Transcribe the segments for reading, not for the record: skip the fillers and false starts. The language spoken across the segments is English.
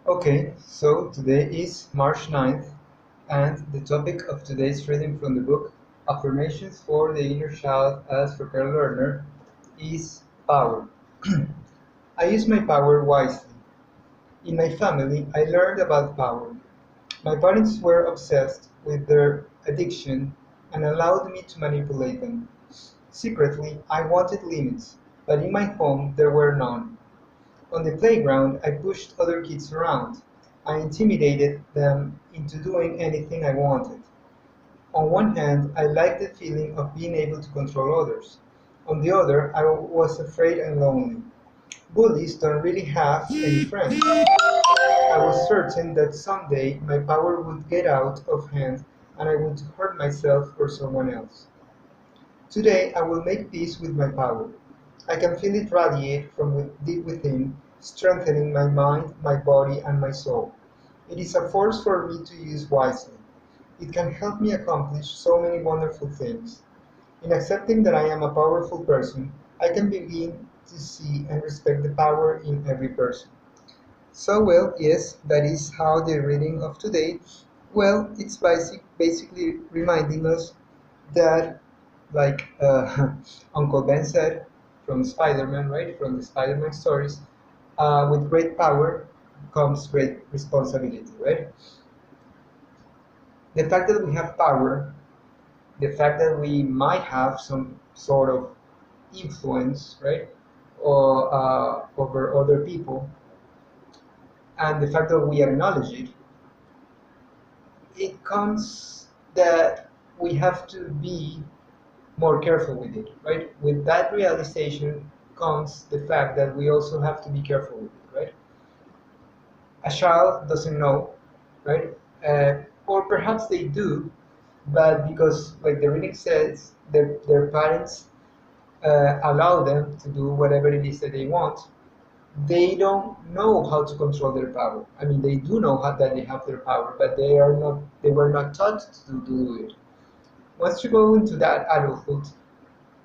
Okay, so today is March 9th, and the topic of today's reading from the book Affirmations for the Inner Child as for Carl Lerner is power. I use my power wisely. In my family, I learned about power. My parents were obsessed with their addiction and allowed me to manipulate them. Secretly, I wanted limits, but in my home there were none. On the playground, I pushed other kids around. I intimidated them into doing anything I wanted. On one hand, I liked the feeling of being able to control others. On the other, I was afraid and lonely. Bullies don't really have any friends. I was certain that someday my power would get out of hand and I would hurt myself or someone else. Today I will make peace with my power. I can feel it radiate from deep within, strengthening my mind, my body, and my soul. It is a force for me to use wisely. It can help me accomplish so many wonderful things. In accepting that I am a powerful person, I can begin to see and respect the power in every person. So, well, yes, that is how the reading of today, well, it's basically reminding us that, like Uncle Ben said from Spider-Man, right, from the Spider-Man stories, with great power comes great responsibility, right? The fact that we have power, the fact that we might have some sort of influence, right, or over other people, and the fact that we acknowledge it, it comes that we have to be more careful with it, right? With that realization comes the fact that we also have to be careful with it, right? A child doesn't know, right? Or perhaps they do, but because, like the reading says, their parents allow them to do whatever it is that they want, they don't know how to control their power. I mean, they do know that they have their power, but they were not taught to do it. Once you go into that adulthood,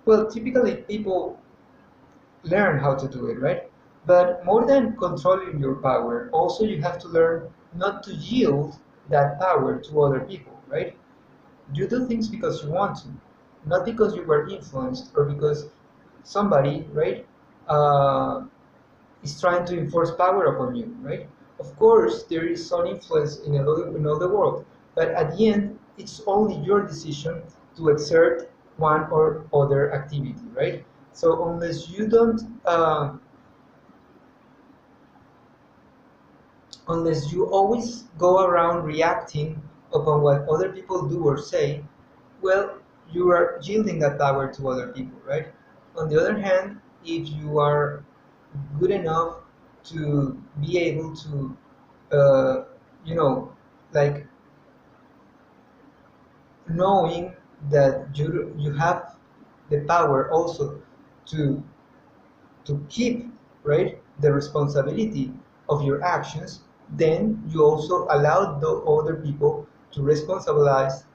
well, typically people learn how to do it, right? But more than controlling your power, also you have to learn not to yield that power to other people, right? You do things because you want to, not because you were influenced or because somebody, right, uh, is trying to enforce power upon you, right? Of course, there is some influence in all the world, but at the end, it's only your decision to exert one or other activity, right? So unless you always go around reacting upon what other people do or say, well, you are yielding that power to other people, right? On the other hand, if you are good enough to be able to, uh, you know, like knowing that you have the power also to keep, right, the responsibility of your actions, then you also allow the other people to responsabilize,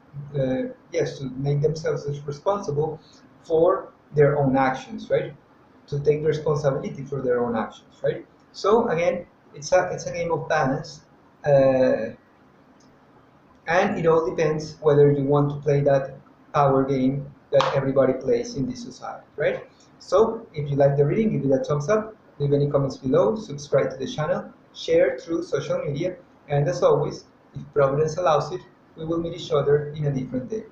yes, to make themselves responsible for their own actions, right? To take responsibility for their own actions, right? So again, it's a game of balance, uh, and it all depends whether you want to play that power game that everybody plays in this society, right? So if you like the reading, give it a thumbs up, leave any comments below, subscribe to the channel, share through social media, and as always, if Providence allows it, we will meet each other in a different day.